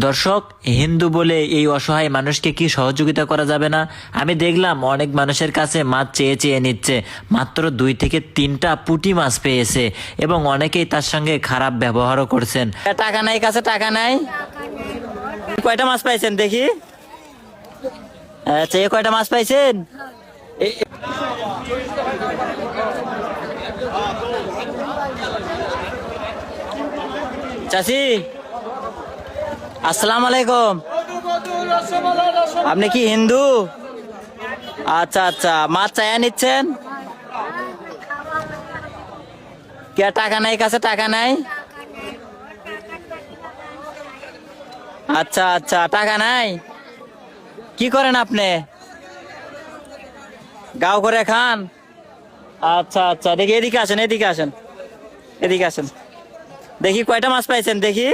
দর্শক, হিন্দু বলে এই অসহায় মানুষকে কি সহযোগিতা করা যাবে না? আমি দেখলাম অনেক মানুষের কাছে মাছ চেয়ে চেয়ে নিচ্ছে, মাত্র 2 থেকে 3টা পুঁটি মাছ পেয়েছে এবং অনেকেই তার সঙ্গে খারাপ ব্যবহারও করছেন। টাকা নাই কাছে, টাকা নাই। কয়টা মাছ পাইছেন দেখি? আচ্ছা, কয়টা মাছ পাইছেন? চাচি, আসসালামু আলাইকুম। আপনি কি হিন্দু? আচ্ছা আচ্ছা, মাছ চাইয়া নিচ্ছেন? কে টাকা নাই কাছে, টাকা নাই? আচ্ছা আচ্ছা, টাকা নাই। কি করেন আপনি? গাও করে খান? আচ্ছা আচ্ছা, দেখি এদিকে আসেন, এদিকে আসেন, এদিকে আসেন। দেখি কয়টা মাছ পাইছেন দেখি।